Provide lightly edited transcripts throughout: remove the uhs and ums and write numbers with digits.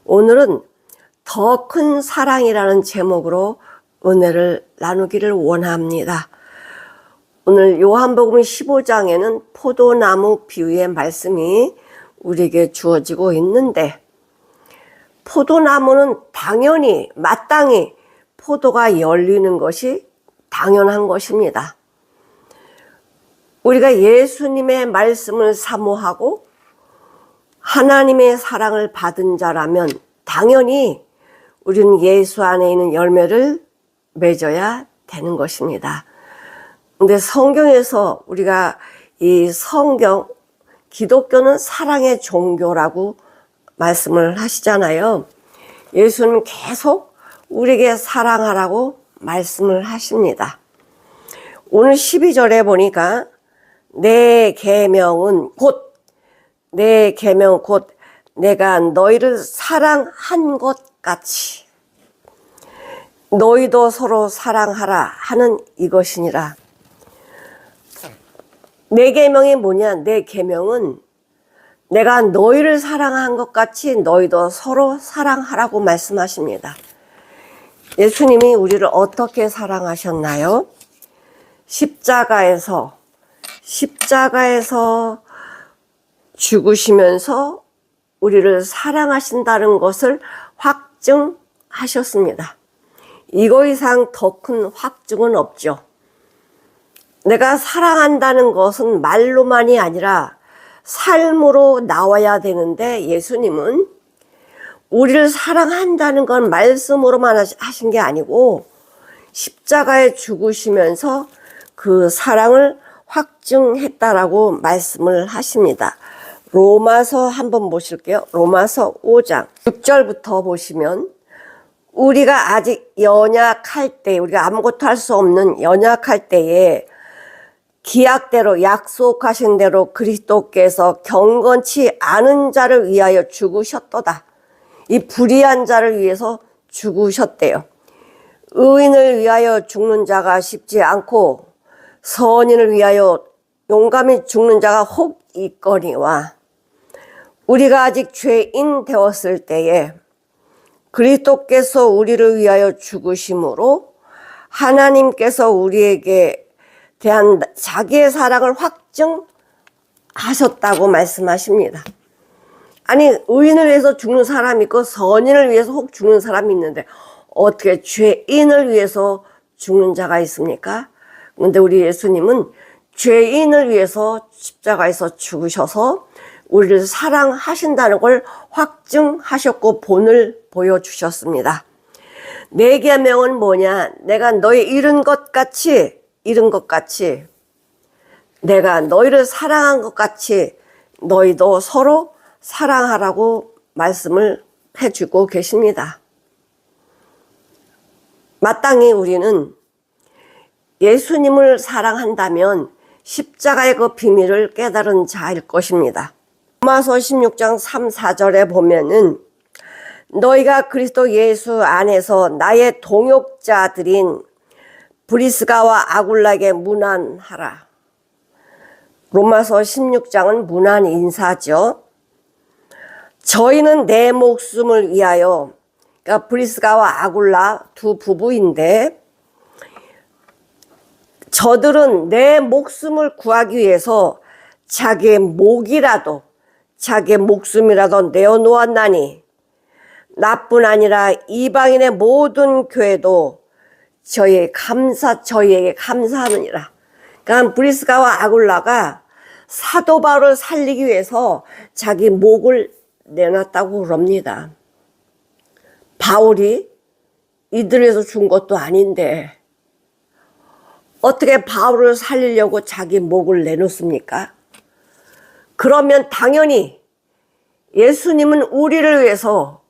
오늘은 더 큰 사랑이라는 제목으로 은혜를 나누기를 원합니다. 오늘 요한복음 15장에는 포도나무 비유의 말씀이 우리에게 주어지고 있는데, 포도나무는 당연히 마땅히 포도가 열리는 것이 당연한 것입니다. 우리가 예수님의 말씀을 사모하고 하나님의 사랑을 받은 자라면 당연히 우리는 예수 안에 있는 열매를 맺어야 되는 것입니다. 근데 성경에서 우리가 이 성경, 기독교는 사랑의 종교라고 말씀을 하시잖아요. 예수는 계속 우리에게 사랑하라고 말씀을 하십니다. 오늘 12절에 보니까 내 계명은 곧 내가 너희를 사랑한 것 같이 너희도 서로 사랑하라 하는 이것이니라. 내 계명이 뭐냐? 내 계명은 내가 너희를 사랑한 것 같이 너희도 서로 사랑하라고 말씀하십니다. 예수님이 우리를 어떻게 사랑하셨나요? 십자가에서 죽으시면서 우리를 사랑하신다는 것을 확증하셨습니다. 이거 이상 더 큰 확증은 없죠. 내가 사랑한다는 것은 말로만이 아니라 삶으로 나와야 되는데, 예수님은 우리를 사랑한다는 건 말씀으로만 하신 게 아니고 십자가에 죽으시면서 그 사랑을 확증했다라고 말씀을 하십니다. 로마서 한번 보실게요. 로마서 5장 6절부터 보시면, 우리가 아직 연약할 때, 우리가 아무것도 할 수 없는 연약할 때에 기약대로 약속하신 대로 그리스도께서 경건치 않은 자를 위하여 죽으셨도다. 이 불의한 자를 위해서 죽으셨대요. 의인을 위하여 죽는 자가 쉽지 않고 선인을 위하여 용감히 죽는 자가 혹 있거니와, 우리가 아직 죄인 되었을 때에 그리스도께서 우리를 위하여 죽으심으로 하나님께서 우리에게 대한 자기의 사랑을 확증하셨다고 말씀하십니다. 아니, 의인을 위해서 죽는 사람이 있고 선인을 위해서 혹 죽는 사람이 있는데 어떻게 죄인을 위해서 죽는 자가 있습니까? 근데 우리 예수님은 죄인을 위해서 십자가에서 죽으셔서 우리를 사랑하신다는 걸 확증하셨고 본을 보여주셨습니다. 내 계명은 뭐냐? 내가 너희 잃은 것 같이 내가 너희를 사랑한 것 같이 너희도 서로 사랑하라고 말씀을 해주고 계십니다. 마땅히 우리는 예수님을 사랑한다면 십자가의 그 비밀을 깨달은 자일 것입니다. 로마서 16장 3, 4절에 보면은, 너희가 그리스도 예수 안에서 나의 동역자들인 브리스가와 아굴라에게 문안하라. 로마서 16장은 문안 인사죠. 저희는 내 목숨을 위하여, 그러니까 브리스가와 아굴라 두 부부인데, 저들은 내 목숨을 구하기 위해서 자기의 목숨이라도 내어놓았나니, 나뿐 아니라 이방인의 모든 교회도 저희에게 감사하느니라. 그러니까 브리스가와 아굴라가 사도 바울을 살리기 위해서 자기 목을 내놨다고 그럽니다. 바울이 이들을 위해서 준 것도 아닌데 어떻게 바울을 살리려고 자기 목을 내놓습니까? 그러면 당연히 예수님은 우리를 위해서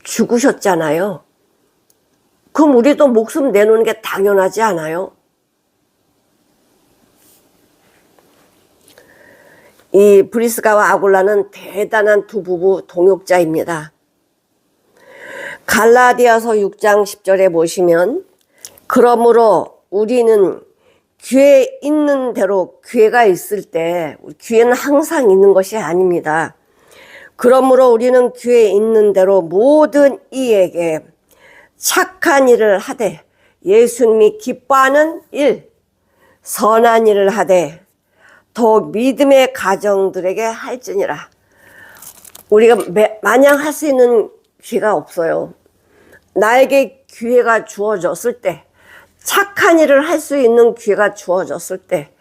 죽으셨잖아요. 그럼 우리도 목숨 내놓는 게 당연하지 않아요? 이 브리스가와 아굴라는 대단한 두 부부 동역자입니다. 갈라디아서 6장 10절에 보시면, 그러므로 우리는 기회 있는 대로 기회가 있을 때, 기회는 항상 있는 것이 아닙니다. 그러므로 우리는 귀에 있는 대로 모든 이에게 착한 일을 하되 예수님이 기뻐하는 일, 선한 일을 하되 더 믿음의 가정들에게 할지니라. 우리가 마냥 할 수 있는 기회가 없어요. 나에게 기회가 주어졌을 때, 착한 일을 할 수 있는 기회가 주어졌을 때,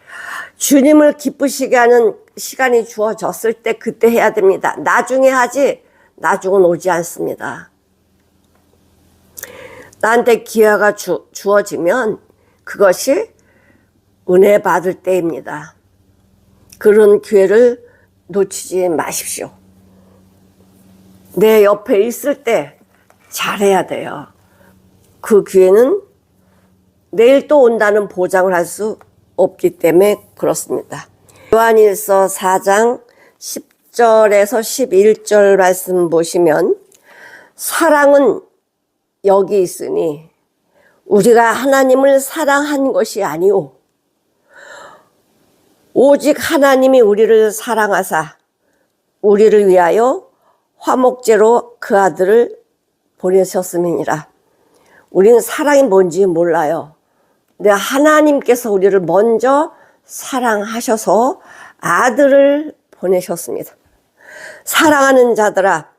주님을 기쁘시게 하는 시간이 주어졌을 때 그때 해야 됩니다. 나중에 하지 나중은 오지 않습니다. 나한테 기회가 주어지면 그것이 은혜 받을 때입니다. 그런 기회를 놓치지 마십시오. 내 옆에 있을 때 잘해야 돼요. 그 기회는 내일 또 온다는 보장을 할 수 없기 때문에 그렇습니다. 요한일서 4장 10절에서 11절 말씀 보시면 사랑은 여기 있으니 우리가 하나님을 사랑한 것이 아니오 오직 하나님이 우리를 사랑하사 우리를 위하여 화목제로 그 아들을 보내셨음이니라. 우리는 사랑이 뭔지 몰라요. 근데 하나님께서 우리를 먼저 사랑하셔서 아들을 보내셨습니다. 사랑하는 자들아,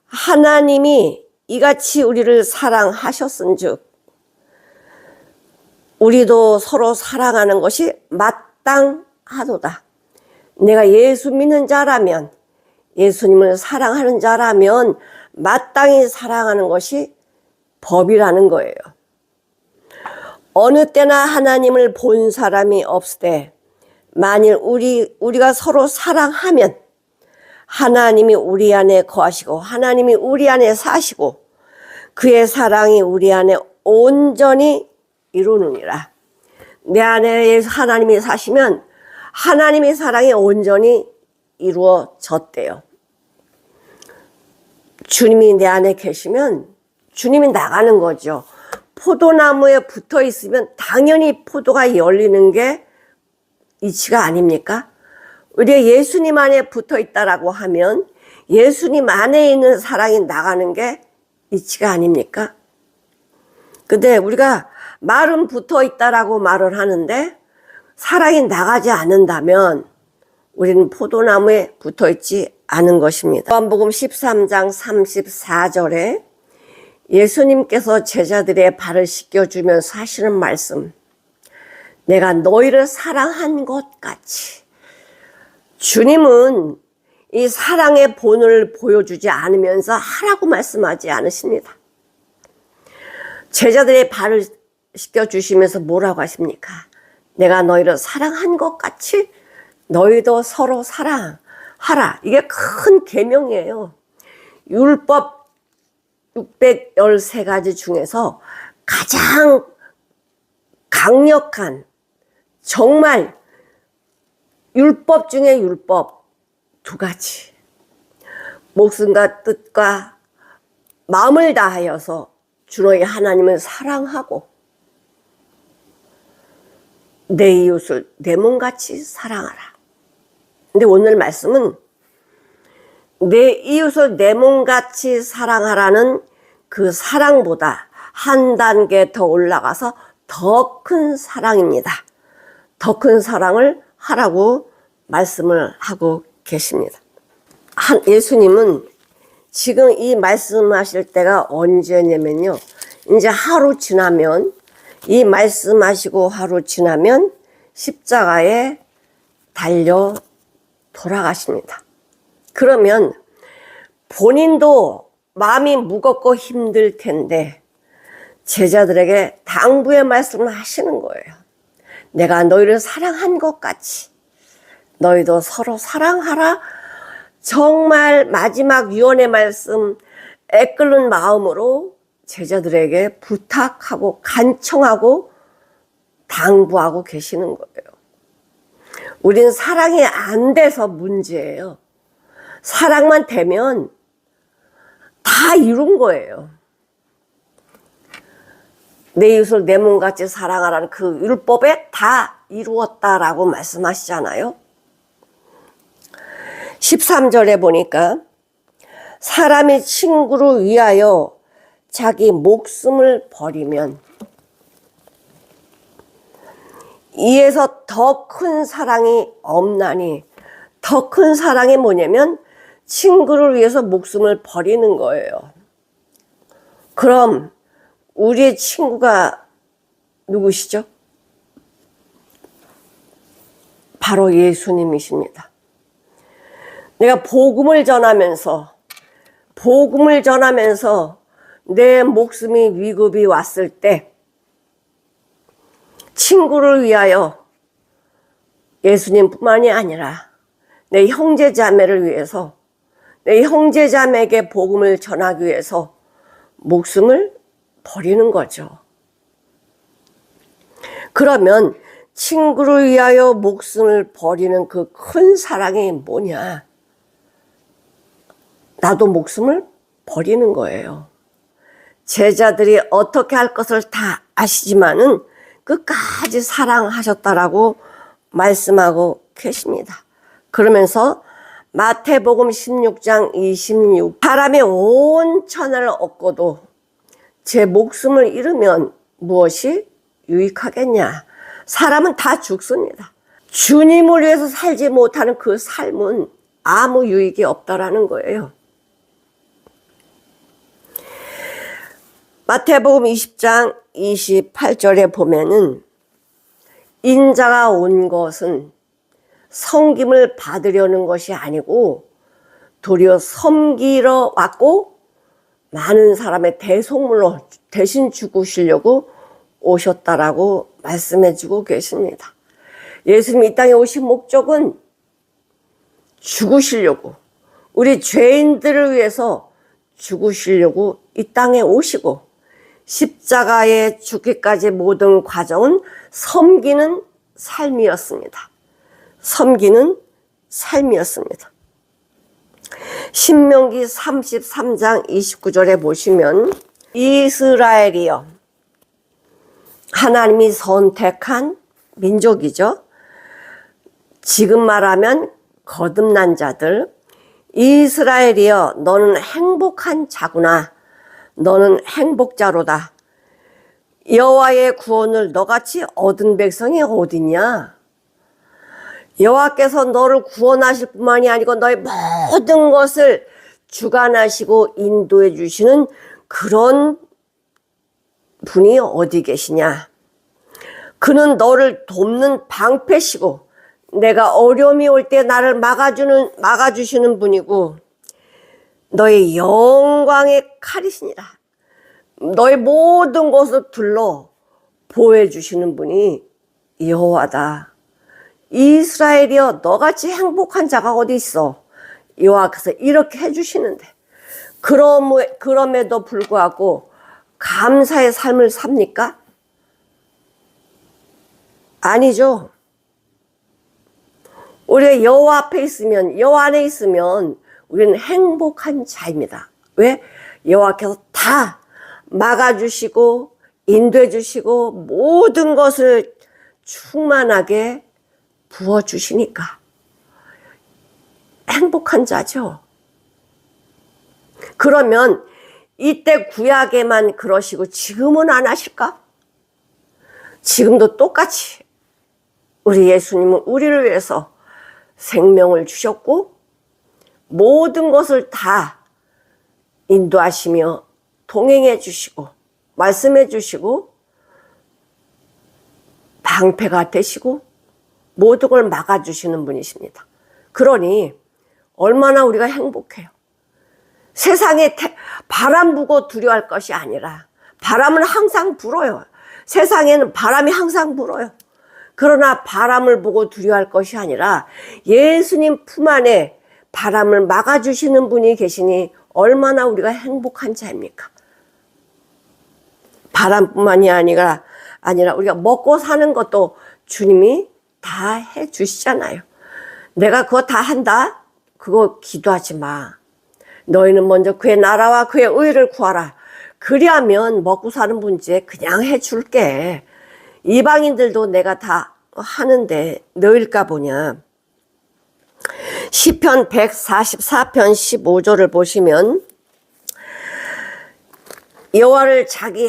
하나님이 이같이 우리를 사랑하셨은즉 우리도 서로 사랑하는 것이 마땅하도다. 내가 예수 믿는 자라면, 예수님을 사랑하는 자라면 마땅히 사랑하는 것이 법이라는 거예요. 어느 때나 하나님을 본 사람이 없으되 만일 우리가 서로 사랑하면 하나님이 우리 안에 거하시고 하나님이 우리 안에 사시고 그의 사랑이 우리 안에 온전히 이루느니라. 내 안에 하나님이 사시면 하나님의 사랑이 온전히 이루어졌대요. 주님이 내 안에 계시면 주님이 나가는 거죠. 포도나무에 붙어 있으면 당연히 포도가 열리는 게 이치가 아닙니까? 우리가 예수님 안에 붙어 있다라고 하면 예수님 안에 있는 사랑이 나가는 게 이치가 아닙니까? 근데 우리가 말은 붙어 있다라고 말을 하는데 사랑이 나가지 않는다면 우리는 포도나무에 붙어 있지 않은 것입니다. 요한복음 13장 34절에 예수님께서 제자들의 발을 씻겨주면서 하시는 말씀, 내가 너희를 사랑한 것 같이. 주님은 이 사랑의 본을 보여주지 않으면서 하라고 말씀하지 않으십니다. 제자들의 발을 씻겨주시면서 뭐라고 하십니까? 내가 너희를 사랑한 것 같이 너희도 서로 사랑하라. 이게 큰 계명이에요. 율법 613가지 중에서 가장 강력한, 정말 율법 중에 율법 2가지. 목숨과 뜻과 마음을 다하여서 주 너희 하나님을 사랑하고 내 이웃을 내 몸같이 사랑하라. 근데 오늘 말씀은 내 이웃을 내 몸같이 사랑하라는 그 사랑보다 한 단계 더 올라가서 더 큰 사랑입니다. 더 큰 사랑을 하라고 말씀을 하고 계십니다. 예수님은 지금 이 말씀하실 때가 언제냐면요. 이제 하루 지나면, 이 말씀하시고 하루 지나면 십자가에 달려 돌아가십니다. 그러면 본인도 마음이 무겁고 힘들 텐데 제자들에게 당부의 말씀을 하시는 거예요. 내가 너희를 사랑한 것 같이 너희도 서로 사랑하라. 정말 마지막 유언의 말씀 애끓는 마음으로 제자들에게 부탁하고 간청하고 당부하고 계시는 거예요. 우리는 사랑이 안 돼서 문제예요. 사랑만 되면 다 이룬 거예요. 내 이웃을 내 몸같이 사랑하라는 그 율법에 다 이루었다라고 말씀하시잖아요. 13절에 보니까 사람이 친구를 위하여 자기 목숨을 버리면 이에서 더 큰 사랑이 없나니. 더 큰 사랑이 뭐냐면 친구를 위해서 목숨을 버리는 거예요. 그럼 우리의 친구가 누구시죠? 바로 예수님이십니다. 내가 복음을 전하면서 내 목숨이 위급이 왔을 때 친구를 위하여 예수님뿐만이 아니라 내 형제 자매를 위해서, 내 형제 자매에게 복음을 전하기 위해서 목숨을 버리는 거죠. 그러면 친구를 위하여 목숨을 버리는 그 큰 사랑이 뭐냐? 나도 목숨을 버리는 거예요. 제자들이 어떻게 할 것을 다 아시지만은 끝까지 사랑하셨다라고 말씀하고 계십니다. 그러면서 마태복음 16장 26, 사람이 온 천하를 얻고도 제 목숨을 잃으면 무엇이 유익하겠냐? 사람은 다 죽습니다. 주님을 위해서 살지 못하는 그 삶은 아무 유익이 없다라는 거예요. 마태복음 20장 28절에 보면은 인자가 온 것은 섬김을 받으려는 것이 아니고 도리어 섬기러 왔고 많은 사람의 대속물로 대신 죽으시려고 오셨다라고 말씀해 주고 계십니다. 예수님이 이 땅에 오신 목적은 죽으시려고, 우리 죄인들을 위해서 죽으시려고 이 땅에 오시고 십자가에 죽기까지 모든 과정은 섬기는 삶이었습니다. 섬기는 삶이었습니다. 신명기 33장 29절에 보시면 이스라엘이여, 하나님이 선택한 민족이죠. 지금 말하면 거듭난 자들, 이스라엘이여 너는 행복한 자구나. 너는 행복자로다. 여호와의 구원을 너같이 얻은 백성이 어디냐? 여호와께서 너를 구원하실 뿐만이 아니고 너의 모든 것을 주관하시고 인도해 주시는 그런 분이 어디 계시냐? 그는 너를 돕는 방패시고 내가 어려움이 올 때 나를 막아주시는 분이고 너의 영광의 칼이시니라. 너의 모든 것을 둘러 보호해 주시는 분이 여호와다. 이스라엘이여 너같이 행복한 자가 어디 있어? 여호와께서 이렇게 해주시는데 그럼에도 불구하고 감사의 삶을 삽니까? 아니죠. 우리가 여호와 앞에 있으면, 여호와 안에 있으면 우리는 행복한 자입니다. 왜? 여호와께서 다 막아주시고 인도해 주시고 모든 것을 충만하게 부어주시니까 행복한 자죠. 그러면 이때 구약에만 그러시고 지금은 안 하실까? 지금도 똑같이 우리 예수님은 우리를 위해서 생명을 주셨고 모든 것을 다 인도하시며 동행해 주시고 말씀해 주시고 방패가 되시고 모든 걸 막아주시는 분이십니다. 그러니 얼마나 우리가 행복해요. 세상에 바람 부고 두려워할 것이 아니라, 바람은 항상 불어요. 세상에는 바람이 항상 불어요. 그러나 바람을 보고 두려워할 것이 아니라 예수님 품 안에 바람을 막아주시는 분이 계시니 얼마나 우리가 행복한 자입니까? 바람뿐만이 아니라 우리가 먹고 사는 것도 주님이 다 해주시잖아요. 내가 그거 다 한다? 그거 기도하지 마. 너희는 먼저 그의 나라와 그의 의를 구하라. 그리하면 먹고 사는 문제 그냥 해줄게. 이방인들도 내가 다 하는데 너일까 보냐. 시편 144편 15절을 보시면 여호와를 자기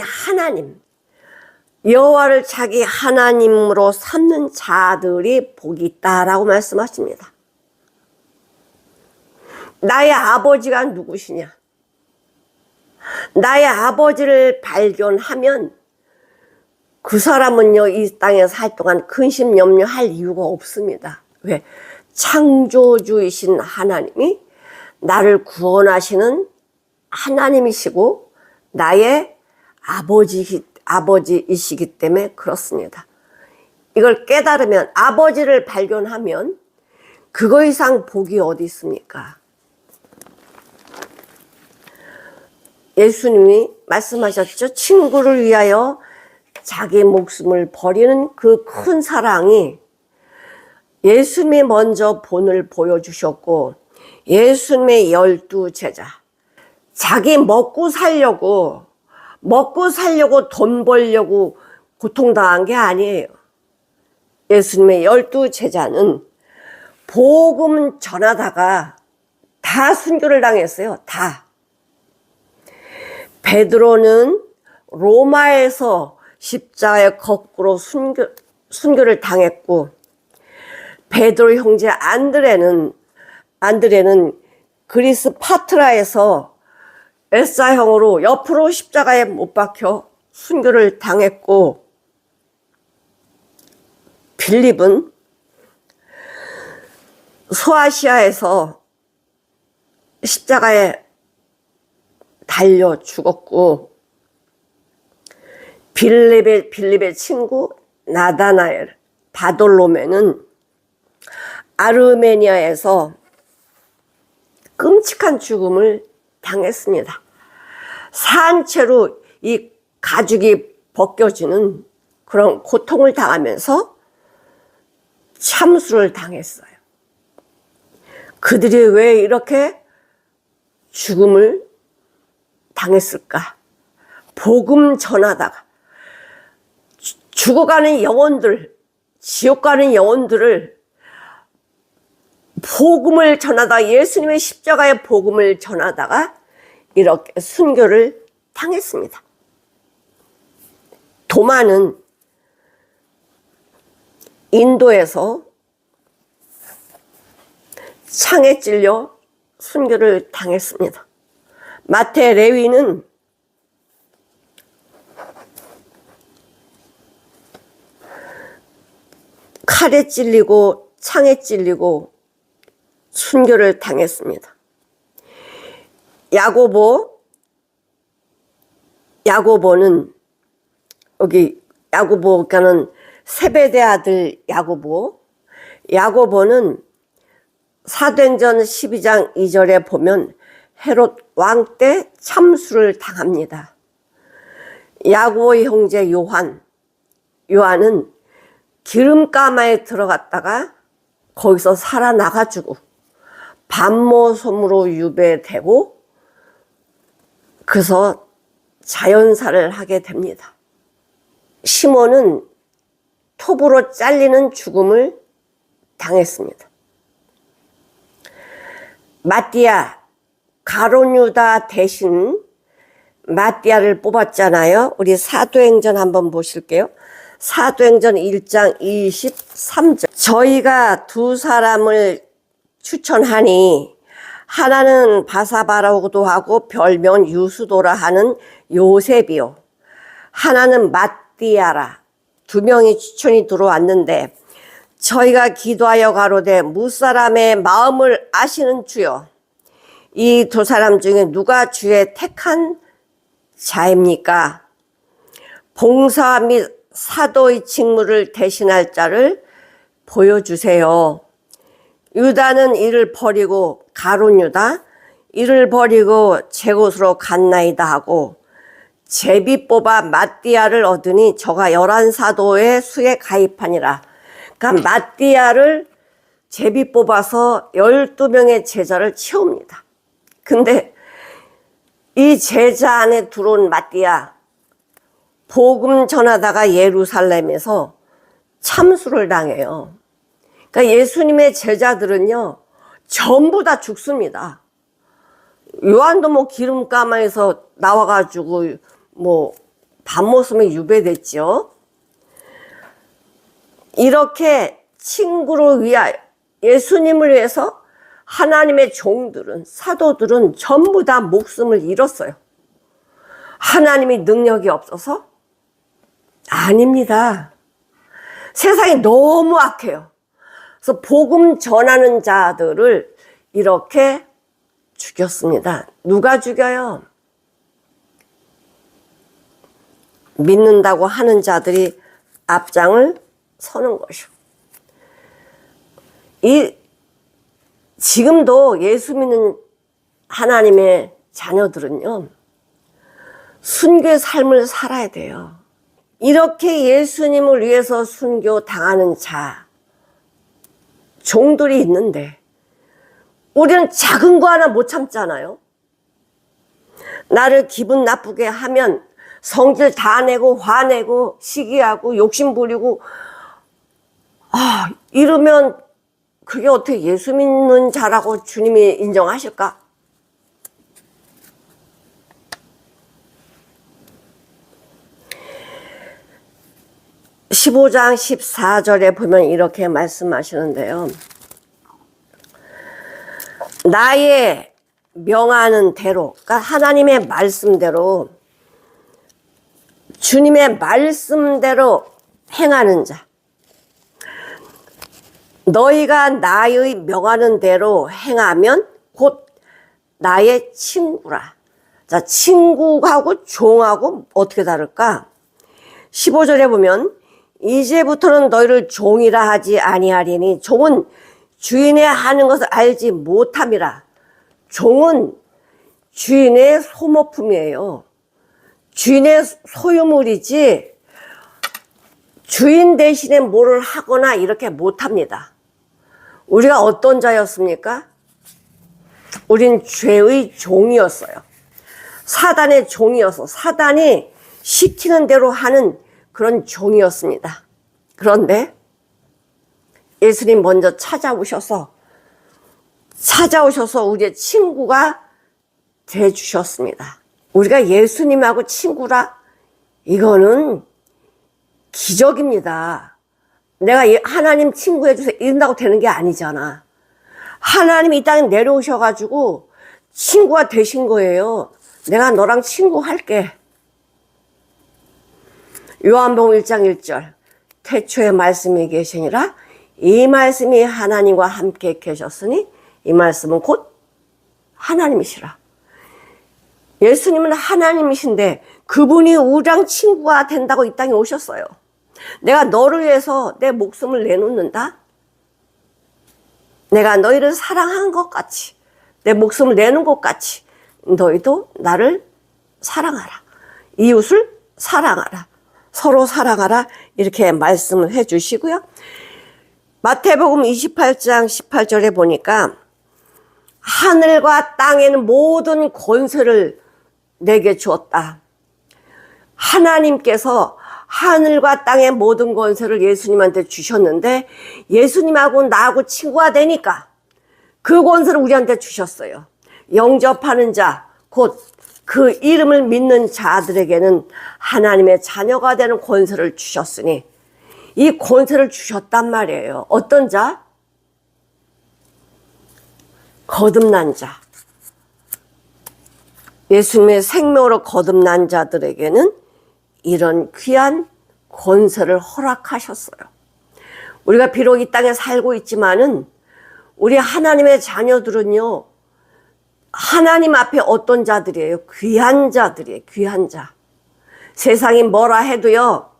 하나님으로 삼는 자들이 복이 있다라고 말씀하십니다. 나의 아버지가 누구시냐? 나의 아버지를 발견하면 그 사람은요, 이 땅에 살 동안 근심 염려할 이유가 없습니다. 왜? 창조주이신 하나님이 나를 구원하시는 하나님이시고 나의 아버지이시기 때문에 그렇습니다. 이걸 깨달으면, 아버지를 발견하면 그거 이상 복이 어디 있습니까? 예수님이 말씀하셨죠. 친구를 위하여 자기 목숨을 버리는 그 큰 사랑이, 예수님이 먼저 본을 보여주셨고, 예수님의 12 제자, 자기 먹고 살려고 돈 벌려고 고통당한 게 아니에요. 예수님의 12 제자는 복음 전하다가 다 순교를 당했어요. 다. 베드로는 로마에서 십자가에 거꾸로 순교를 당했고, 베드로 형제 안드레는 그리스 파트라에서 엘사형으로 옆으로 십자가에 못 박혀 순교를 당했고, 빌립은 소아시아에서 십자가에 달려 죽었고, 빌립의 친구 나다나엘, 바돌로메는 아르메니아에서 끔찍한 죽음을 당했습니다. 산채로 이 가죽이 벗겨지는 그런 고통을 당하면서 참수를 당했어요. 그들이 왜 이렇게 죽음을 당했을까? 복음 전하다가 죽어가는 영혼들, 지옥 가는 영혼들을 복음을 전하다가, 예수님의 십자가의 복음을 전하다가 이렇게 순교를 당했습니다. 도마는 인도에서 창에 찔려 순교를 당했습니다. 마태, 레위는 칼에 찔리고 창에 찔리고 순교를 당했습니다. 야고보는 여기 야고보가는 세베대 아들 야고보는 사도행전 12장 2절에 보면 헤롯 왕 때 참수를 당합니다. 야고보의 형제 요한은 기름가마에 들어갔다가 거기서 살아나가지고 반모섬으로 유배되고, 그래서 자연사를 하게 됩니다. 시몬은 톱으로 잘리는 죽음을 당했습니다. 마띠아, 가룟유다 대신 마띠아를 뽑았잖아요. 우리 사도행전 한번 보실게요. 사도행전 1장 23절. 저희가 두 사람을 추천하니, 하나는 바사바라고도 하고 별명은 유수도라 하는 요셉이요, 하나는 마띠아라. 두 명이 추천이 들어왔는데, 저희가 기도하여 가로되 무사람의 마음을 아시는 주여, 이 두 사람 중에 누가 주의 택한 자입니까? 봉사 및 사도의 직무를 대신할 자를 보여주세요. 유다는 이를 버리고, 가룟유다 이를 버리고 제 곳으로 갔나이다 하고, 제비 뽑아 마띠아를 얻으니 저가 11사도의 수에 가입하니라. 그러니까 마띠아를 제비 뽑아서 12명의 제자를 채웁니다. 근데 이 제자 안에 들어온 마띠아, 복음 전하다가 예루살렘에서 참수를 당해요. 그러니까 예수님의 제자들은요, 전부 다 죽습니다. 요한도 뭐 기름가마에서 나와가지고 뭐 밤모섬에 유배됐죠. 이렇게 친구를 위하여, 예수님을 위해서 하나님의 종들은, 사도들은 전부 다 목숨을 잃었어요. 하나님이 능력이 없어서? 아닙니다. 세상이 너무 악해요. 그래서 복음 전하는 자들을 이렇게 죽였습니다. 누가 죽여요? 믿는다고 하는 자들이 앞장을 서는 것이요. 지금도 예수 믿는 하나님의 자녀들은요, 순교의 삶을 살아야 돼요. 이렇게 예수님을 위해서 순교 당하는 자, 종들이 있는데, 우리는 작은 거 하나 못 참잖아요. 나를 기분 나쁘게 하면 성질 다 내고 화내고 시기하고 욕심 부리고, 이러면 그게 어떻게 예수 믿는 자라고 주님이 인정하실까? (15장 14절에) 보면 이렇게 말씀하시는데요. 나의 명하는 대로, 그러니까 하나님의 말씀대로, 주님의 말씀대로 행하는 자, 너희가 나의 명하는 대로 행하면 곧 나의 친구라. 자, 친구하고 종하고 어떻게 다를까? 15절에 보면 이제부터는 너희를 종이라 하지 아니하리니 종은 주인의 하는 것을 알지 못함이라. 종은 주인의 소모품이에요. 주인의 소유물이지 주인 대신에 뭐를 하거나 이렇게 못합니다. 우리가 어떤 자였습니까? 우린 죄의 종이었어요. 사단의 종이어서 사단이 시키는 대로 하는 그런 종이었습니다. 그런데 예수님 먼저 찾아오셔서 우리의 친구가 되주셨습니다. 우리가 예수님하고 친구라? 이거는 기적입니다. 내가 하나님 친구 해주세요 이런다고 되는 게 아니잖아. 하나님이 이 땅에 내려오셔가지고 친구가 되신 거예요. 내가 너랑 친구할게. 요한복음 1장 1절 태초에 말씀이 계시니라 이 말씀이 하나님과 함께 계셨으니 이 말씀은 곧 하나님이시라. 예수님은 하나님이신데 그분이 우리랑 친구가 된다고 이 땅에 오셨어요. 내가 너를 위해서 내 목숨을 내놓는다. 내가 너희를 사랑한 것 같이, 내 목숨을 내놓은 것 같이 너희도 나를 사랑하라. 이웃을 사랑하라. 서로 사랑하라. 이렇게 말씀을 해 주시고요. 마태복음 28장 18절에 보니까 하늘과 땅에는 모든 권세를 내게 주었다. 하나님께서 하늘과 땅의 모든 권세를 예수님한테 주셨는데 예수님하고 나하고 친구가 되니까 그 권세를 우리한테 주셨어요. 영접하는 자, 곧 그 이름을 믿는 자들에게는 하나님의 자녀가 되는 권세를 주셨으니 이 권세를 주셨단 말이에요. 어떤 자? 거듭난 자. 예수님의 생명으로 거듭난 자들에게는 이런 귀한 권세를 허락하셨어요. 우리가 비록 이 땅에 살고 있지만은 우리 하나님의 자녀들은요, 하나님 앞에 어떤 자들이에요? 귀한 자들이에요. 귀한 자. 세상이 뭐라 해도요,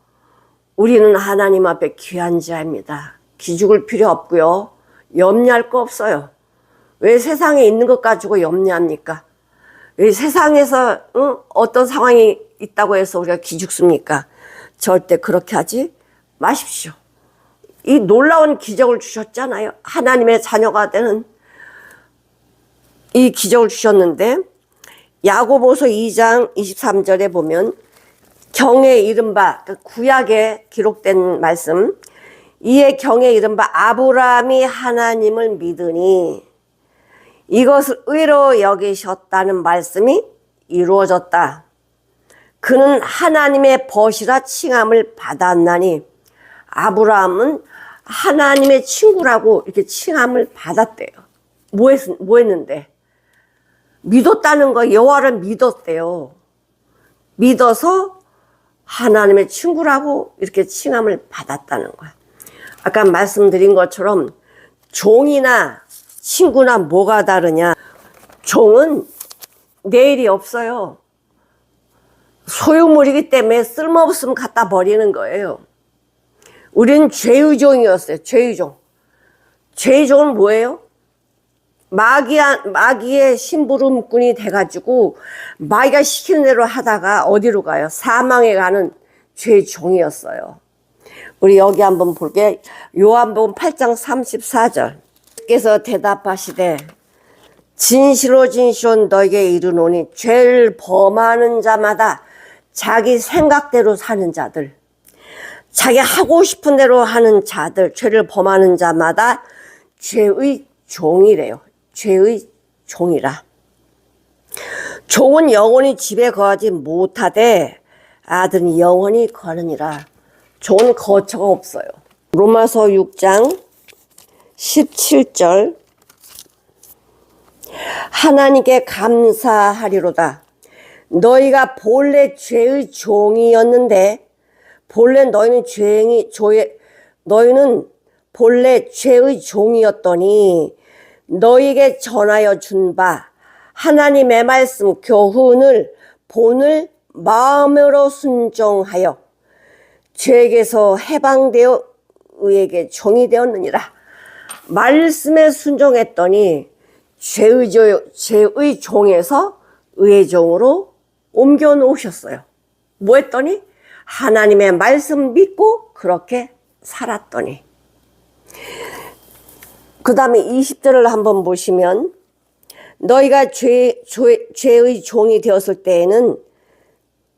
우리는 하나님 앞에 귀한 자입니다. 기죽을 필요 없고요. 염려할 거 없어요. 왜 세상에 있는 것 가지고 염려합니까? 왜 세상에서 어떤 상황이 있다고 해서 우리가 기죽습니까? 절대 그렇게 하지 마십시오. 이 놀라운 기적을 주셨잖아요. 하나님의 자녀가 되는 이 기적을 주셨는데 야고보서 2장 23절에 보면 경에 이른바 구약에 기록된 말씀 이에 경에 이른바 아브라함이 하나님을 믿으니 이것을 의로 여기셨다는 말씀이 이루어졌다. 그는 하나님의 벗이라 칭함을 받았나니, 아브라함은 하나님의 친구라고 이렇게 칭함을 받았대요. 뭐 했는데? 믿었다는 거, 여호와를 믿었대요. 믿어서 하나님의 친구라고 이렇게 칭함을 받았다는 거야. 아까 말씀드린 것처럼 종이나 친구나 뭐가 다르냐? 종은 내일이 없어요. 소유물이기 때문에 쓸모없으면 갖다 버리는 거예요. 우리는 죄의 종이었어요. 죄의 종. 죄의 종은 뭐예요? 마귀의 심부름꾼이 돼가지고 마귀가 시키는 대로 하다가 어디로 가요? 사망에 가는 죄의 종이었어요. 우리 여기 한번 볼게요. 요한복음 8장 34절. 께서 대답하시되 진실로 진실로 너에게 이르노니 죄를 범하는 자마다 자기 생각대로 사는 자들, 자기 하고 싶은 대로 하는 자들, 죄를 범하는 자마다 죄의 종이래요. 죄의 종이라. 종은 영원히 집에 거하지 못하되 아들은 영원히 거하느니라. 종은 거처가 없어요. 로마서 6장 17절. 하나님께 감사하리로다. 너희가 본래 죄의 종이었는데, 너희는 본래 죄의 종이었더니 너희에게 전하여 준 바 하나님의 말씀 교훈을 본을 마음으로 순종하여 죄에게서 해방되어 의에게 종이 되었느니라. 말씀에 순종했더니 죄의 종에서 의의 종으로 옮겨 놓으셨어요. 뭐 했더니? 하나님의 말씀 믿고 그렇게 살았더니. 그 다음에 20절을 한번 보시면, 너희가 죄의 종이 되었을 때에는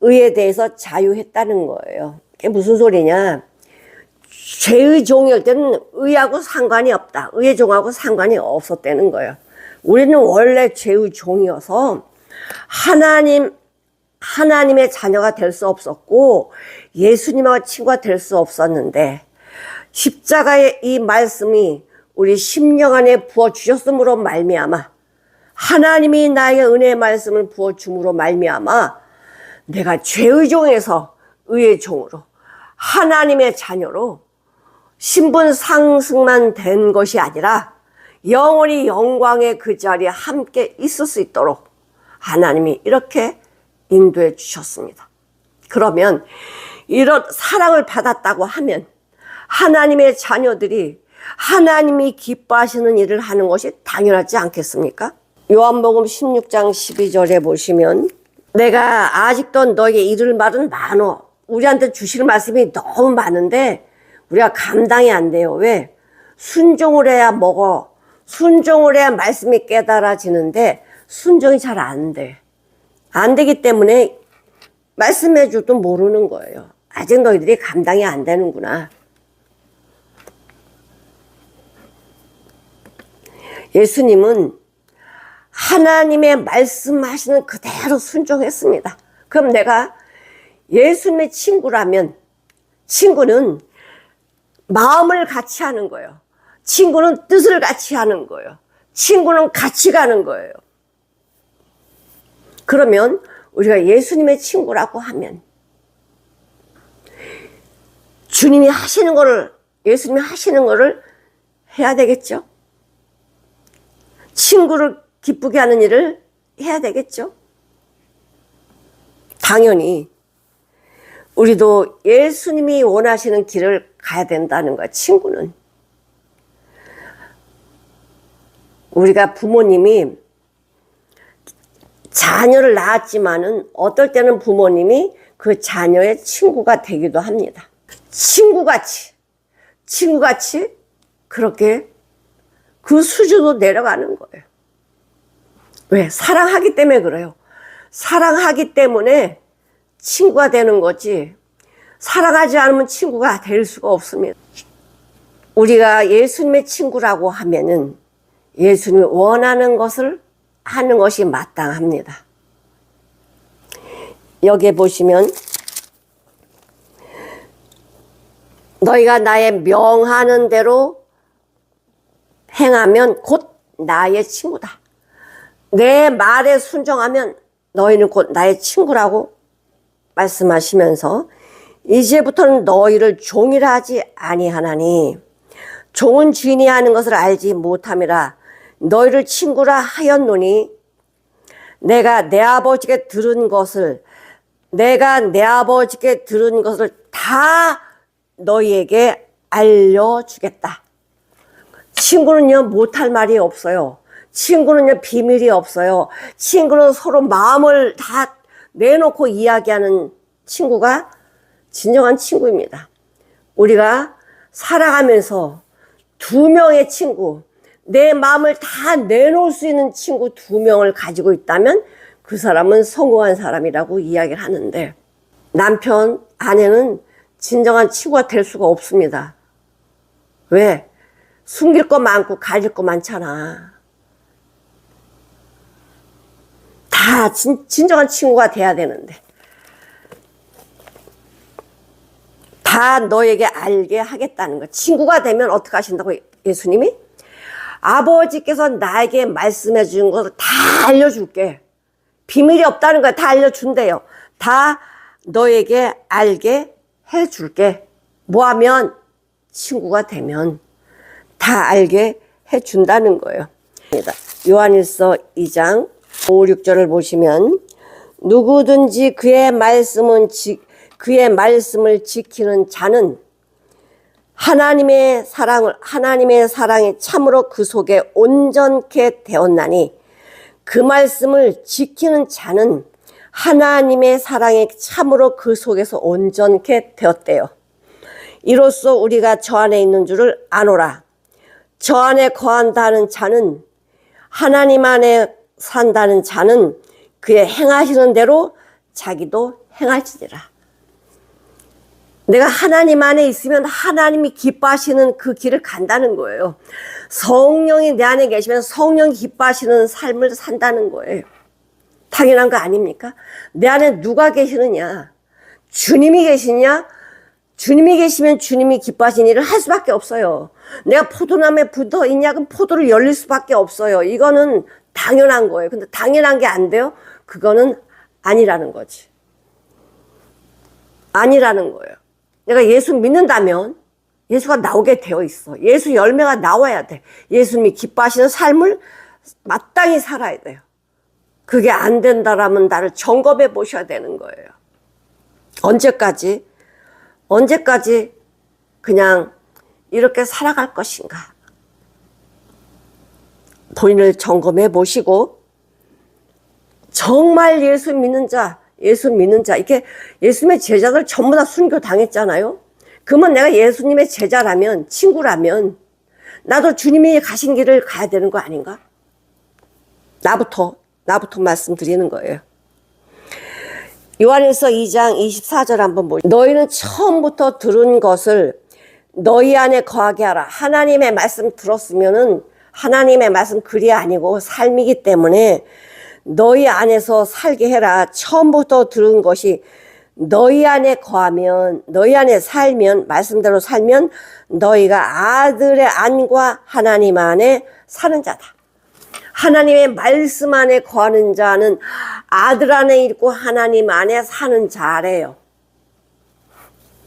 의에 대해서 자유했다는 거예요. 그게 무슨 소리냐? 죄의 종일 때는 의하고 상관이 없다. 의의 종하고 상관이 없었다는 거예요. 우리는 원래 죄의 종이어서 하나님의 자녀가 될 수 없었고 예수님하고 친구가 될 수 없었는데, 십자가의 이 말씀이 우리 심령 안에 부어주셨음으로 말미암아, 하나님이 나에게 은혜의 말씀을 부어줌으로 말미암아 내가 죄의 종에서 의의 종으로, 하나님의 자녀로 신분 상승만 된 것이 아니라 영원히 영광의 그 자리에 함께 있을 수 있도록 하나님이 이렇게 인도해 주셨습니다. 그러면 이런 사랑을 받았다고 하면 하나님의 자녀들이 하나님이 기뻐하시는 일을 하는 것이 당연하지 않겠습니까? 요한복음 16장 12절에 보시면, 내가 아직도 너에게 이를 말은 많어. 우리한테 주실 말씀이 너무 많은데 우리가 감당이 안 돼요. 왜? 순종을 해야 먹어. 순종을 해야 말씀이 깨달아지는데 순종이 잘 안 돼. 안 되기 때문에 말씀해 줘도 모르는 거예요. 아직 너희들이 감당이 안 되는구나. 예수님은 하나님의 말씀하시는 그대로 순종했습니다. 그럼 내가 예수님의 친구라면, 친구는 마음을 같이 하는 거예요. 친구는 뜻을 같이 하는 거예요. 친구는 같이 가는 거예요. 그러면 우리가 예수님의 친구라고 하면 주님이 하시는 거를, 예수님이 하시는 거를 해야 되겠죠? 친구를 기쁘게 하는 일을 해야 되겠죠? 당연히 우리도 예수님이 원하시는 길을 가야 된다는 거야. 친구는. 우리가 부모님이 자녀를 낳았지만은 어떨 때는 부모님이 그 자녀의 친구가 되기도 합니다. 친구같이 그렇게 그 수준으로 내려가는 거예요. 왜? 사랑하기 때문에 그래요. 사랑하기 때문에 친구가 되는 거지, 사랑하지 않으면 친구가 될 수가 없습니다. 우리가 예수님의 친구라고 하면은 예수님이 원하는 것을 하는 것이 마땅합니다. 여기에 보시면 너희가 나의 명하는 대로 행하면 곧 나의 친구다. 내 말에 순종하면 너희는 곧 나의 친구라고 말씀하시면서 이제부터는 너희를 종이라 하지 아니하나니 종은 주인이 하는 것을 알지 못함이라 너희를 친구라 하였노니 내가 내 아버지께 들은 것을 다 너희에게 알려주겠다. 친구는요 못할 말이 없어요. 친구는요 비밀이 없어요. 친구는 서로 마음을 다 내놓고 이야기하는 친구가 진정한 친구입니다. 우리가 살아가면서 두 명의 친구, 내 마음을 다 내놓을 수 있는 친구 두 명을 가지고 있다면 그 사람은 성공한 사람이라고 이야기를 하는데, 남편, 아내는 진정한 친구가 될 수가 없습니다. 왜? 숨길 거 많고 가질 거 많잖아. 다 진정한 친구가 돼야 되는데 다 너에게 알게 하겠다는 거. 친구가 되면 어떻게 하신다고 예수님이? 아버지께서 나에게 말씀해 주신 것을 다 알려줄게. 비밀이 없다는 거야. 다 알려준대요. 다 너에게 알게 해줄게. 뭐하면? 친구가 되면 다 알게 해준다는 거예요. 요한일서 2장 5, 6절을 보시면 누구든지 그의 말씀을 지키는 자는 하나님의 사랑이 참으로 그 속에 온전케 되었나니 그 말씀을 지키는 자는 하나님의 사랑이 참으로 그 속에서 온전케 되었대요. 이로써 우리가 저 안에 있는 줄을 아노라. 저 안에 거한다는 자는, 하나님 안에 산다는 자는 그의 행하시는 대로 자기도 행할지니라. 내가 하나님 안에 있으면 하나님이 기뻐하시는 그 길을 간다는 거예요. 성령이 내 안에 계시면 성령이 기뻐하시는 삶을 산다는 거예요. 당연한 거 아닙니까? 내 안에 누가 계시느냐? 주님이 계시냐? 주님이 계시면 주님이 기뻐하시는 일을 할 수밖에 없어요. 내가 포도나무에 붙어 있냐? 그럼 포도를 열릴 수밖에 없어요. 이거는 당연한 거예요. 근데 당연한 게 안 돼요? 그거는 아니라는 거지. 아니라는 거예요. 내가 예수 믿는다면 예수가 나오게 되어 있어. 예수 열매가 나와야 돼. 예수님이 기뻐하시는 삶을 마땅히 살아야 돼요. 그게 안 된다라면 나를 점검해 보셔야 되는 거예요. 언제까지 그냥 이렇게 살아갈 것인가? 본인을 점검해 보시고 정말 예수 믿는 자, 이렇게 예수님의 제자들 전부 다 순교 당했잖아요. 그러면 내가 예수님의 제자라면, 친구라면 나도 주님이 가신 길을 가야 되는 거 아닌가? 나부터 말씀드리는 거예요. 요한일서 2장 24절 한번 보시죠. 너희는 처음부터 들은 것을 너희 안에 거하게 하라. 하나님의 말씀 들었으면은 하나님의 말씀 글이 아니고 삶이기 때문에 너희 안에서 살게 해라. 처음부터 들은 것이 너희 안에 거하면, 너희 안에 살면, 말씀대로 살면 너희가 아들의 안과 하나님 안에 사는 자다. 하나님의 말씀 안에 거하는 자는 아들 안에 있고 하나님 안에 사는 자래요.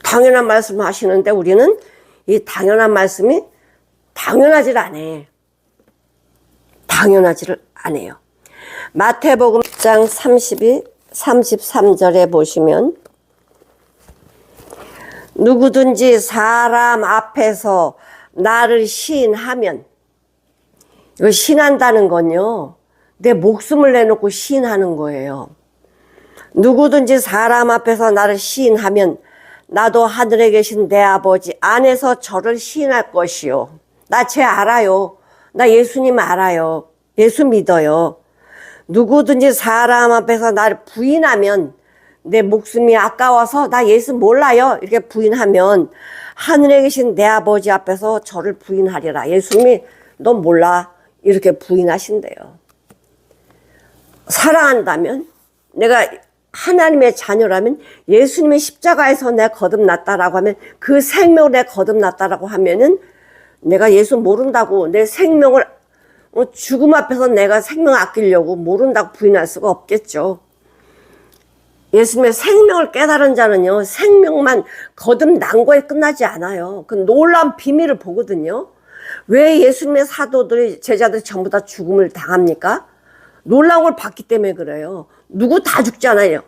당연한 말씀 하시는데 우리는 이 당연한 말씀이 당연하지를 않아요. 당연하지를 않아요. 마태복음 10장 33절에 보시면 누구든지 사람 앞에서 나를 시인하면, 이거 시인한다는 건요, 내 목숨을 내놓고 시인하는 거예요. 누구든지 사람 앞에서 나를 시인하면 나도 하늘에 계신 내 아버지 안에서 저를 시인할 것이요. 나 쟤 알아요. 나 예수님 알아요. 예수 믿어요. 누구든지 사람 앞에서 나를 부인하면, 내 목숨이 아까워서 나 예수 몰라요, 이렇게 부인하면 하늘에 계신 내 아버지 앞에서 저를 부인하리라. 예수님이 너 몰라, 이렇게 부인하신대요. 사랑한다면, 내가 하나님의 자녀라면, 예수님의 십자가에서 내가 거듭났다라고 하면, 그 생명을 내가 거듭났다라고 하면은 내가 예수 모른다고 내 생명을 죽음 앞에서 내가 생명 아끼려고 모른다고 부인할 수가 없겠죠. 예수님의 생명을 깨달은 자는요, 생명만 거듭난 거에 끝나지 않아요. 그 놀라운 비밀을 보거든요. 왜 예수님의 사도들이, 제자들이 전부 다 죽음을 당합니까? 놀라운 걸 봤기 때문에 그래요. 누구 다 죽잖아요.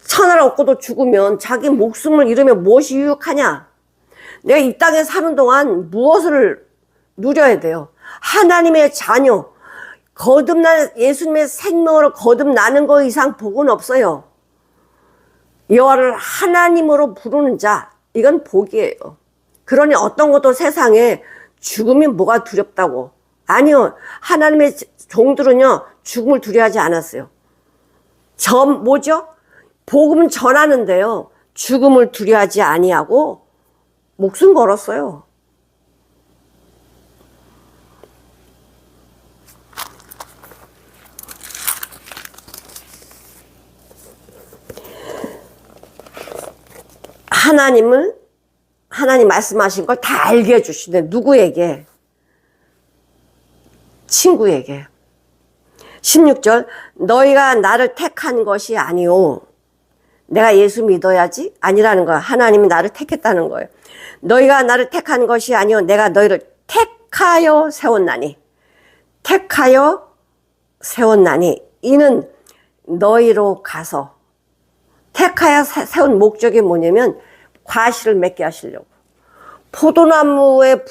천하를 얻고도 죽으면 자기 목숨을 잃으면 무엇이 유익하냐? 내가 이 땅에 사는 동안 무엇을 누려야 돼요? 하나님의 자녀, 거듭난 예수님의 생명으로 거듭나는 것 이상 복은 없어요. 여호와를 하나님으로 부르는 자, 이건 복이에요. 그러니 어떤 것도 세상에 죽음이 뭐가 두렵다고. 아니요. 하나님의 종들은요, 죽음을 두려워하지 않았어요. 뭐죠? 복음 전하는데요, 죽음을 두려워하지 아니하고 목숨 걸었어요. 하나님 말씀하신 걸 다 알게 해주시네. 누구에게? 친구에게. 16절, 너희가 나를 택한 것이 아니오. 내가 예수 믿어야지? 아니라는 거야. 하나님이 나를 택했다는 거예요. 너희가 나를 택한 것이 아니오. 내가 너희를 택하여 세웠나니. 택하여 세웠나니. 이는 너희로 가서. 택하여 세운 목적이 뭐냐면 과실을 맺게 하시려고. 포도나무에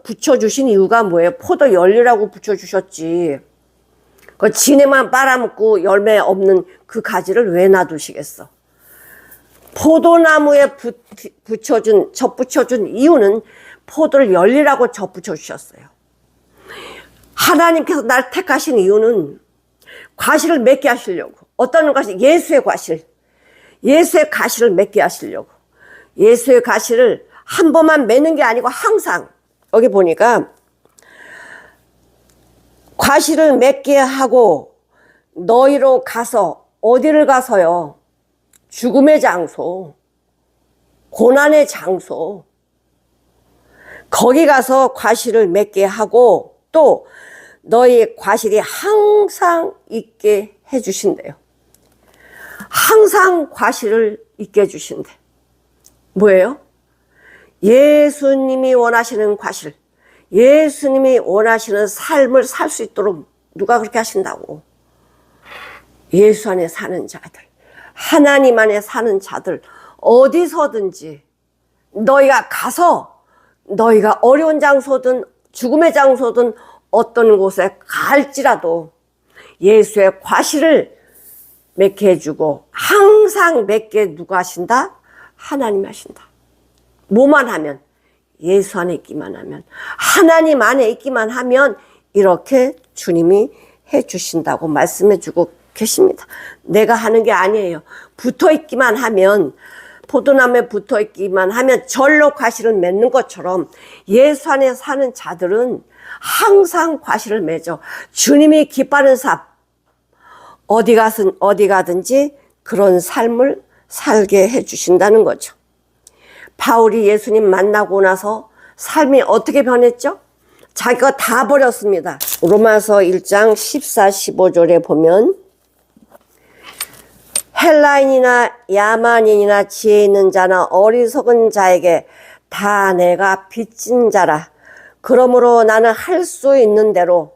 붙여주신 이유가 뭐예요? 포도 열리라고 붙여주셨지. 그 지네만 빨아먹고 열매 없는 그 가지를 왜 놔두시겠어? 포도나무에 접붙여준 이유는 포도를 열리라고 접붙여주셨어요. 하나님께서 나를 택하신 이유는 과실을 맺게 하시려고. 어떤 과실? 예수의 과실. 예수의 가시를 맺게 하시려고. 예수의 가시를 한 번만 맺는 게 아니고 항상, 여기 보니까 과실을 맺게 하고 너희로 가서, 어디를 가서요? 죽음의 장소, 고난의 장소, 거기 가서 과실을 맺게 하고 또 너희의 과실이 항상 있게 해주신대요. 항상 과실을 있게 해주신대. 뭐예요? 예수님이 원하시는 과실, 예수님이 원하시는 삶을 살 수 있도록 누가 그렇게 하신다고? 예수 안에 사는 자들, 하나님 안에 사는 자들, 어디서든지 너희가 가서, 너희가 어려운 장소든 죽음의 장소든 어떤 곳에 갈지라도 예수의 과실을 맺게 해주고, 항상 맺게 누가 하신다? 하나님이 하신다. 뭐만 하면? 예수 안에 있기만 하면, 하나님 안에 있기만 하면 이렇게 주님이 해주신다고 말씀해주고 계십니다. 내가 하는 게 아니에요. 붙어있기만 하면, 포도나무에 붙어있기만 하면 절로 과실을 맺는 것처럼 예수 안에 사는 자들은 항상 과실을 맺어 주님이 기뻐하는 삶, 어디 가든지 그런 삶을 살게 해주신다는 거죠. 바울이 예수님 만나고 나서 삶이 어떻게 변했죠? 자기가 다 버렸습니다. 로마서 1장 14, 15절에 보면 헬라인이나 야만인이나 지혜 있는 자나 어리석은 자에게 다 내가 빚진 자라. 그러므로 나는 할 수 있는 대로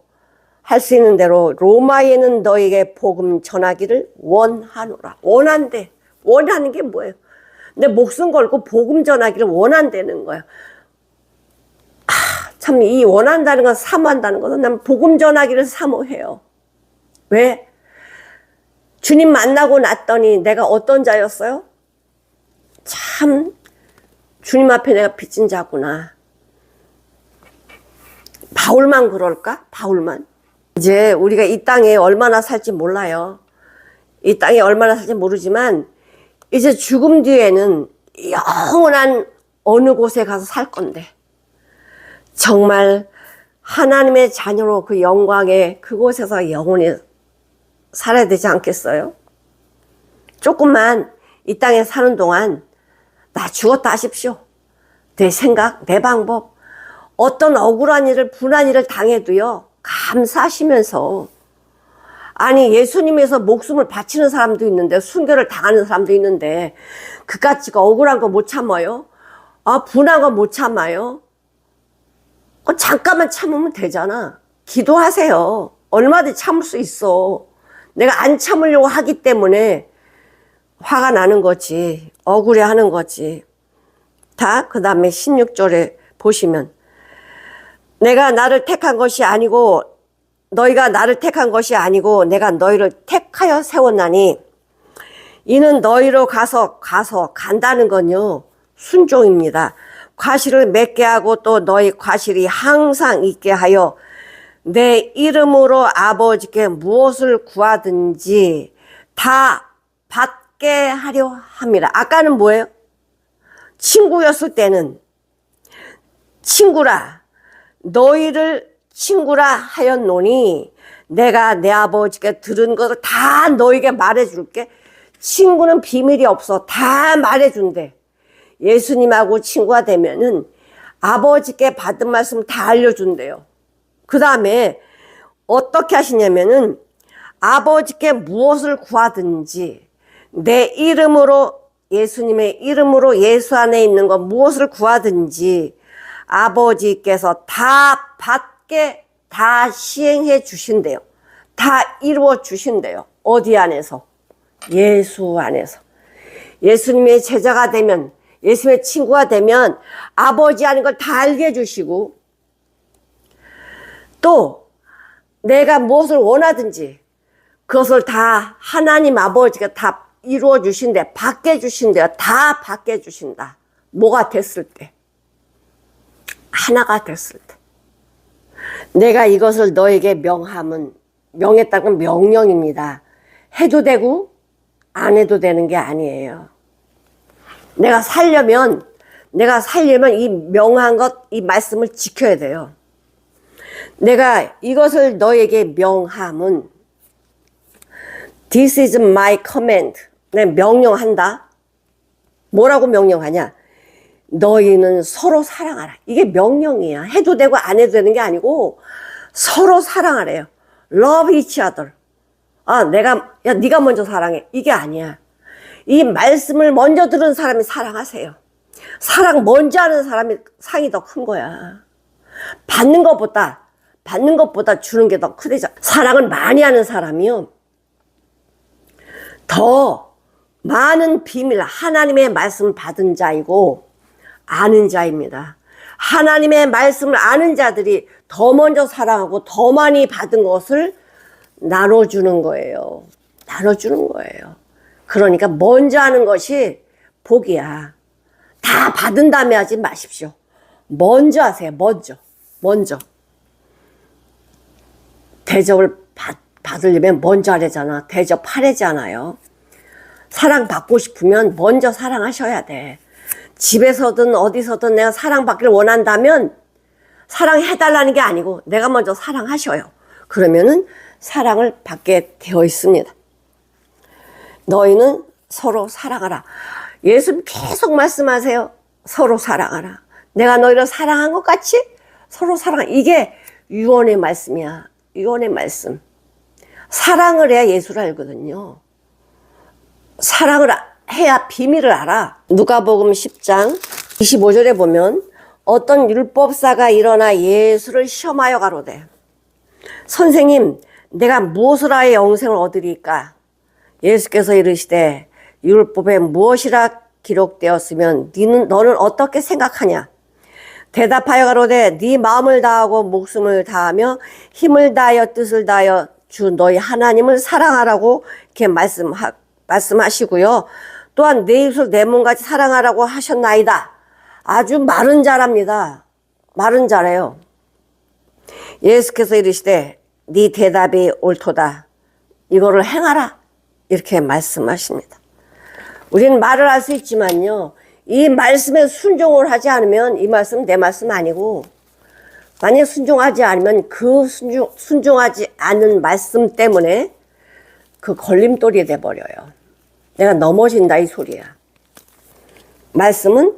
로마에 있는 너에게 복음 전하기를 원하노라. 원한대. 원하는 게 뭐예요? 내 목숨 걸고 복음 전하기를 원한다는 거야. 참, 이 원한다는 건 사모한다는 거는 난 복음 전하기를 사모해요. 왜? 주님 만나고 났더니 내가 어떤 자였어요? 참, 주님 앞에 내가 빚진 자구나. 바울만 그럴까? 바울만. 이제 우리가 이 땅에 얼마나 살지 몰라요. 이 땅에 얼마나 살지 모르지만 이제 죽음 뒤에는 영원한 어느 곳에 가서 살 건데 정말 하나님의 자녀로 그 영광의 그곳에서 영원히 살아야 되지 않겠어요? 조금만 이 땅에 사는 동안 나 죽었다 하십시오. 내 생각, 내 방법, 어떤 억울한 일을, 분한 일을 당해도요, 감사하시면서, 아니, 예수님에서 목숨을 바치는 사람도 있는데, 순교를 당하는 사람도 있는데, 그까짓 거 억울한 거 못 참아요? 분한 거 못 참아요? 잠깐만 참으면 되잖아. 기도하세요. 얼마든지 참을 수 있어. 내가 안 참으려고 하기 때문에 화가 나는 거지. 억울해 하는 거지. 그 다음에 16절에 보시면, 내가 나를 택한 것이 아니고, 너희가 나를 택한 것이 아니고, 내가 너희를 택하여 세웠나니, 이는 너희로 간다는 건요, 순종입니다. 과실을 맺게 하고 또 너희 과실이 항상 있게 하여 내 이름으로 아버지께 무엇을 구하든지 다 받게 하려 합니다. 아까는 뭐예요? 친구였을 때는 친구라, 너희를 친구라 하였노니 내가 내 아버지께 들은 것을 다 너에게 말해줄게. 친구는 비밀이 없어. 다 말해준대. 예수님하고 친구가 되면은 아버지께 받은 말씀 다 알려준대요. 그 다음에 어떻게 하시냐면은 아버지께 무엇을 구하든지 내 이름으로, 예수님의 이름으로, 예수 안에 있는 것 무엇을 구하든지 아버지께서 다 받게, 다 시행해 주신대요. 다 이루어 주신대요. 어디 안에서? 예수 안에서. 예수님의 제자가 되면, 예수님의 친구가 되면 아버지 하는 걸 다 알게 해주시고, 또 내가 무엇을 원하든지 그것을 다 하나님 아버지가 다 이루어 주신대, 받게 해주신대요. 다 받게 해주신다. 뭐가 됐을 때? 하나가 됐을 때. 내가 이것을 너에게 명함은, 명했다는 명령입니다. 해도 되고 안 해도 되는 게 아니에요. 내가 살려면 이 명한 것, 이 말씀을 지켜야 돼요. 내가 이것을 너에게 명함은 This is my command. 내가 명령한다. 뭐라고 명령하냐? 너희는 서로 사랑하라. 이게 명령이야. 해도 되고 안 해도 되는 게 아니고 서로 사랑하래요. Love each other. 네가 먼저 사랑해. 이게 아니야. 이 말씀을 먼저 들은 사람이 사랑하세요. 사랑 먼저 하는 사람이 상이 더 큰 거야. 받는 것보다 주는 게 더 크대죠. 사랑을 많이 하는 사람이요, 더 많은 비밀, 하나님의 말씀 받은 자이고 아는 자입니다. 하나님의 말씀을 아는 자들이 더 먼저 사랑하고 더 많이 받은 것을 나눠주는 거예요. 나눠주는 거예요. 그러니까 먼저 하는 것이 복이야. 다 받은 다음에 하지 마십시오. 먼저 하세요. 먼저. 대접을 받으려면 먼저 하래잖아. 대접하래잖아요. 사랑받고 싶으면 먼저 사랑하셔야 돼. 집에서든 어디서든 내가 사랑받기를 원한다면 사랑해달라는 게 아니고 내가 먼저 사랑하셔요. 그러면은 사랑을 받게 되어 있습니다. 너희는 서로 사랑하라. 예수님 계속 말씀하세요. 서로 사랑하라. 내가 너희를 사랑한 것 같이 서로 사랑하라. 이게 유언의 말씀이야. 유언의 말씀. 사랑을 해야 예수를 알거든요. 사랑을 해야 비밀을 알아. 누가복음 10장 25절에 보면 어떤 율법사가 일어나 예수를 시험하여 가로되, 선생님, 내가 무엇을 하여 영생을 얻으리까? 예수께서 이르시되, 율법에 무엇이라 기록되었으면 너는 어떻게 생각하냐? 대답하여 가로되, 네 마음을 다하고 목숨을 다하며 힘을 다하여 뜻을 다하여 주 너희 하나님을 사랑하라고 이렇게 말씀하시고요. 또한 내 입술 내 몸같이 사랑하라고 하셨나이다. 아주 마른 자랍니다. 마른 자래요. 예수께서 이르시되 네 대답이 옳도다. 이거를 행하라. 이렇게 말씀하십니다. 우리는 말을 할 수 있지만요, 이 말씀에 순종을 하지 않으면 이 말씀 내 말씀 아니고 만약 순종하지 않으면 그 순종하지 않은 말씀 때문에 그 걸림돌이 돼버려요. 내가 넘어진다 이 소리야. 말씀은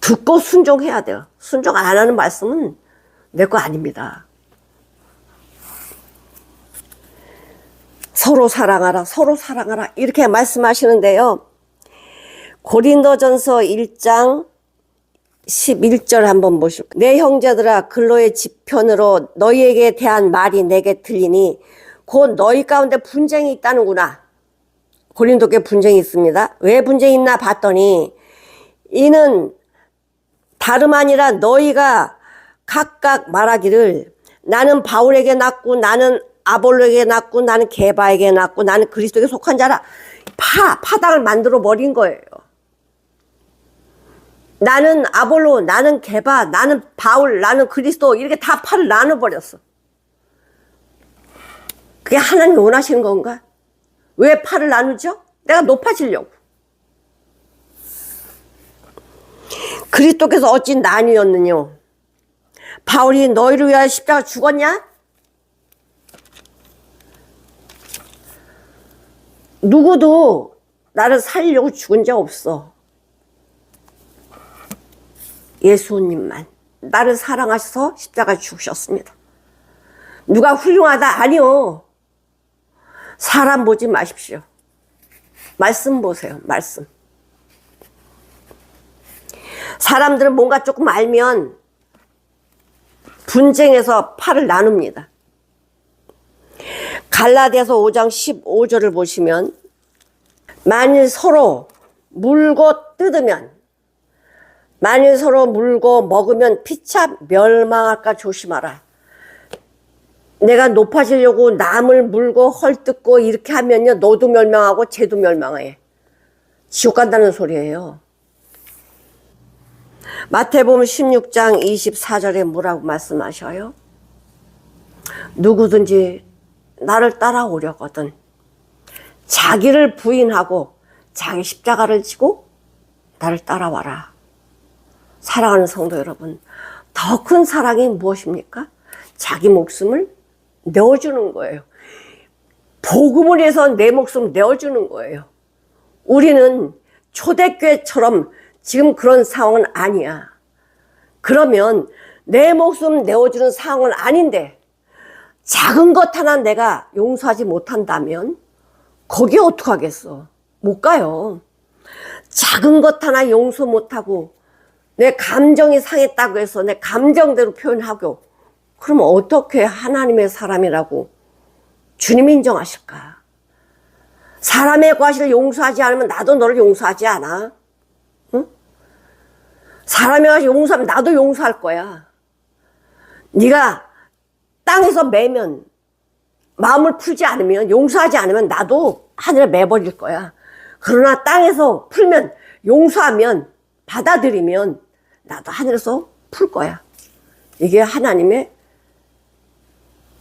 듣고 순종해야 돼요. 순종 안 하는 말씀은 내 거 아닙니다. 서로 사랑하라, 서로 사랑하라 이렇게 말씀하시는데요. 고린도전서 1장 11절 한번 보실까요? 내 형제들아 근로의 지편으로 너희에게 대한 말이 내게 들리니 곧 너희 가운데 분쟁이 있다는구나. 고린도께 분쟁이 있습니다. 왜 분쟁이 있나 봤더니 이는 다름 아니라 너희가 각각 말하기를 나는 바울에게 낫고 나는 아볼로에게 낫고 나는 게바에게 낫고 나는 그리스도에게 속한 자라. 파당을 만들어 버린 거예요. 나는 아볼로, 나는 게바, 나는 바울, 나는 그리스도 이렇게 다 파를 나눠버렸어. 그게 하나님 원하시는 건가? 왜 파를 나누죠? 내가 높아지려고. 그리스도께서 어찌 나뉘었느냐? 바울이 너희를 위하여 십자가 죽었냐? 누구도 나를 살리려고 죽은 적 없어. 예수님만 나를 사랑하셔서 십자가에 죽으셨습니다. 누가 훌륭하다? 아니요. 사람 보지 마십시오. 말씀 보세요. 말씀. 사람들은 뭔가 조금 알면 분쟁해서 팔을 나눕니다. 갈라디아서 5장 15절을 보시면 만일 서로 물고 뜯으면 만일 서로 물고 먹으면 피차 멸망할까 조심하라. 내가 높아지려고 남을 물고 헐뜯고 이렇게 하면요 너도 멸망하고 쟤도 멸망해. 지옥 간다는 소리예요. 마태복음 16장 24절에 뭐라고 말씀하셔요? 누구든지 나를 따라오려거든 자기를 부인하고 자기 십자가를 지고 나를 따라와라. 사랑하는 성도 여러분, 더 큰 사랑이 무엇입니까? 자기 목숨을 내어주는 거예요. 복음을 위해서 내 목숨을 내어주는 거예요. 우리는 초대교회처럼 지금 그런 상황은 아니야. 그러면 내 목숨 내어주는 상황은 아닌데 작은 것 하나 내가 용서하지 못한다면 거기에 어떡하겠어? 못 가요. 작은 것 하나 용서 못하고 내 감정이 상했다고 해서 내 감정대로 표현하고 그러면 어떻게 하나님의 사람이라고 주님이 인정하실까? 사람의 과실을 용서하지 않으면 나도 너를 용서하지 않아. 응? 사람의 과실을 용서하면 나도 용서할 거야. 네가 땅에서 매면 마음을 풀지 않으면 용서하지 않으면 나도 하늘에 매버릴 거야. 그러나 땅에서 풀면 용서하면 받아들이면 나도 하늘에서 풀 거야. 이게 하나님의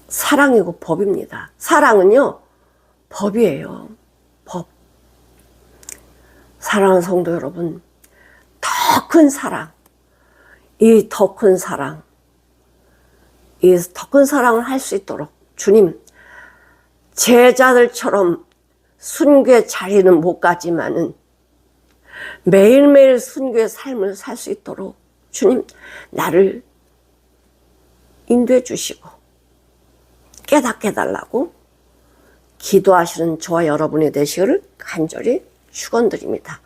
사랑이고 법입니다. 사랑은요 법이에요. 법. 사랑하는 성도 여러분, 더 큰 사랑, 이 더 큰 사랑, 이 더 큰 사랑을 할 수 있도록 주님 제자들처럼 순교의 자리는 못 가지만은 매일매일 순교의 삶을 살 수 있도록 주님 나를 인도해 주시고 깨닫게 해달라고 기도하시는 저와 여러분이 되시기를 간절히 축원드립니다.